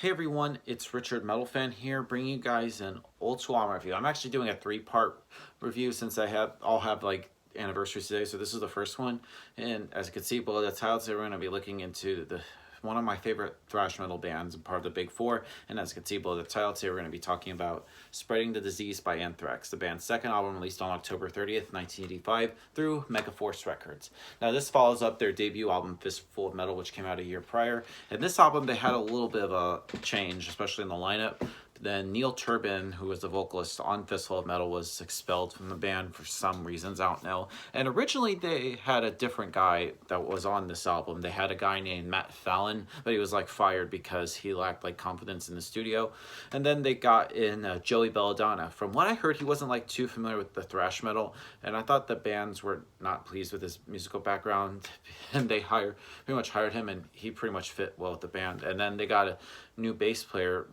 Hey everyone, it's Richard Metal Fan here, bringing you guys an old school album review. I'm actually doing a three-part review since all have like anniversaries today. So this is the first one, and as you can see below the title, today we're going to be looking into the one of my favorite thrash metal bands and part of the Big Four. And as you can see below the title, today we're going to be talking about Spreading the Disease by Anthrax, the band's second album released on October 30th, 1985 through Megaforce Records. Now this follows up their debut album, Fistful of Metal, which came out a year prior. And this album, they had a little bit of a change, especially in the lineup. Then Neil Turbin, who was the vocalist on Fistful of Metal, was expelled from the band for some reasons, I don't know. And originally they had a different guy that was on this album. They had a guy named Matt Fallon, but he was like fired because he lacked like confidence in the studio. And then they got in Joey Belladonna. From what I heard, he wasn't like too familiar with the thrash metal, and I thought the bands were not pleased with his musical background, and they pretty much hired him, and he pretty much fit well with the band. And then they got a new bass player.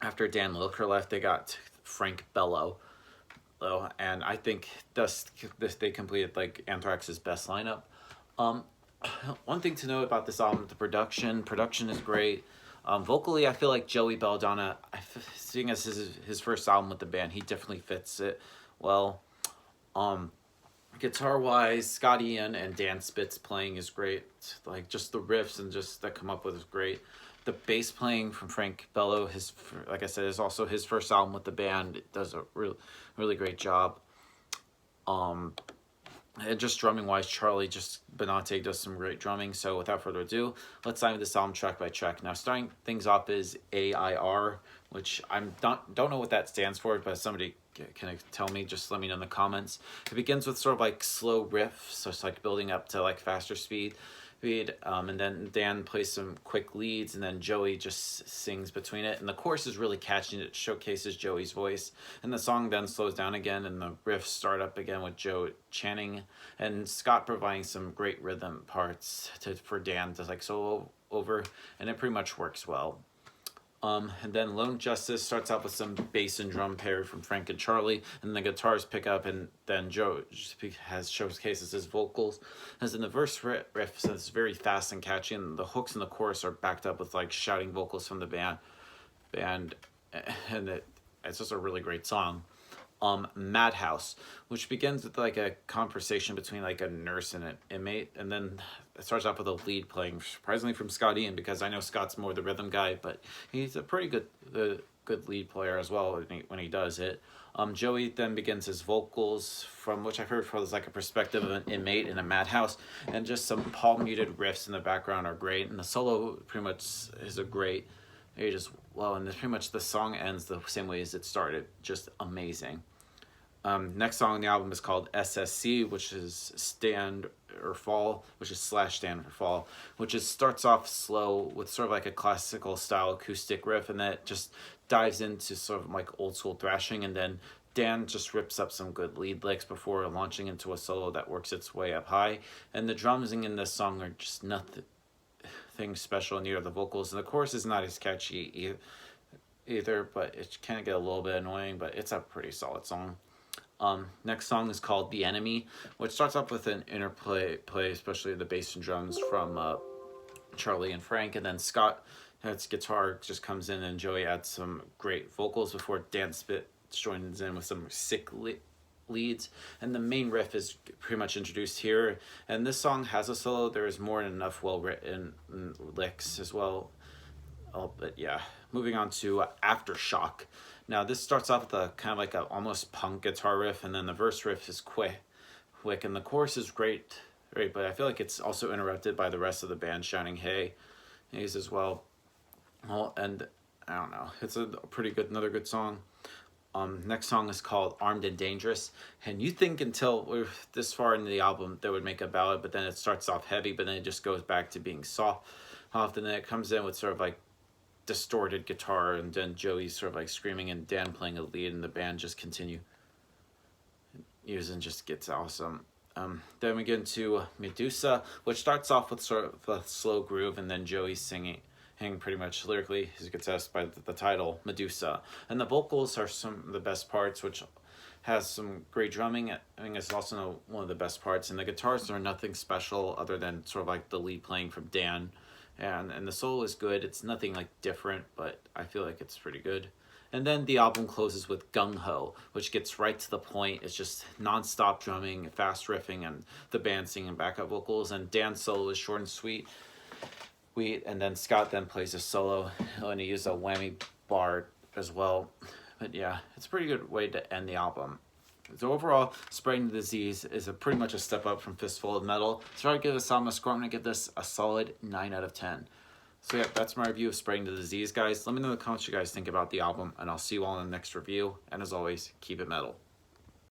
After Dan Lilker left, they got Frank Bello, and I think this they completed like Anthrax's best lineup. Um, One thing to note about this album, the production is great. Vocally, I feel like Joey Belladonna, seeing as his first album with the band, he definitely fits it well. Guitar wise, Scott Ian and Dan Spitz playing is great. Like just the riffs and just that come up with is great. The bass playing from Frank Bello, like I said, is also his first album with the band. It does a really great job. And just drumming wise, Charlie Benante does some great drumming. So without further ado, let's dive into this album track by track. Now starting things off is AIR, which don't know what that stands for, but somebody can tell me, just let me know in the comments. It begins with sort of like slow riffs, so it's like building up to like faster speed. And then Dan plays some quick leads, and then Joey just sings between it. And the chorus is really catchy, and it showcases Joey's voice. And the song then slows down again, and the riffs start up again with Joe chanting, and Scott providing some great rhythm parts for Dan to like solo over, and it pretty much works well. And then Lone Justice starts out with some bass and drum paired from Frank and Charlie, and the guitars pick up, and then Joe showcases his vocals. As in the verse riff, so it's very fast and catchy, and the hooks in the chorus are backed up with like shouting vocals from the band, and it's just a really great song. Madhouse, which begins with like a conversation between like a nurse and an inmate, and then it starts off with a lead playing, surprisingly from Scott Ian, because I know Scott's more the rhythm guy, but he's a pretty good lead player as well when he does it. Joey then begins his vocals, from which I've heard from like a perspective of an inmate in a madhouse, and just some palm muted riffs in the background are great, and the solo pretty much is a great. And pretty much the song ends the same way as it started, just amazing. Next song on the album is called SSC, which is Stand or Fall, which is slash Stand or Fall, which starts off slow with sort of like a classical style acoustic riff, and that just dives into sort of like old school thrashing, and then Dan just rips up some good lead licks before launching into a solo that works its way up high. And the drumming in this song are just nothing special near the vocals, and the chorus is not as catchy either, but it can get a little bit annoying, but it's a pretty solid song. Next song is called The Enemy, which starts off with an interplay, especially the bass and drums from Charlie and Frank, and then Scott, his guitar just comes in, and Joey adds some great vocals before Dan Spitz joins in with some sick leads, and the main riff is pretty much introduced here. And this song has a solo. There is more than enough well-written licks as well. But yeah, moving on to Aftershock. Now this starts off with a kind of like a almost punk guitar riff, and then the verse riff is quick, and the chorus is great, but I feel like it's also interrupted by the rest of the band shouting "Hey," he's as well. And I don't know, it's another good song. Next song is called Armed and Dangerous, and you think until we're this far into the album they would make a ballad, but then it starts off heavy, but then it just goes back to being soft. Often then it comes in with sort of like distorted guitar, and then Joey's sort of like screaming and Dan playing a lead, and the band just continue using, just gets awesome. Then we get into Medusa, which starts off with sort of a slow groove, and then Joey singing pretty much lyrically, as you can tell by the title, Medusa. And the vocals are some of the best parts, which has some great drumming. I think it's also one of the best parts, and the guitars are nothing special other than sort of like the lead playing from Dan, and the solo is good. It's nothing like different, but I feel like it's pretty good. And then the album closes with Gung Ho, which gets right to the point. It's just non-stop drumming, fast riffing, and the band singing backup vocals. And Dan's solo is short and sweet. And then Scott then plays a solo, and he uses a whammy bar as well. But yeah, it's a pretty good way to end the album. So overall, Spreading the Disease is pretty much a step up from Fistful of Metal. So I give this album a score. I'm going to give this a solid 9 out of 10. So yeah, that's my review of Spreading the Disease, guys. Let me know in the comments what you guys think about the album, and I'll see you all in the next review. And as always, keep it metal.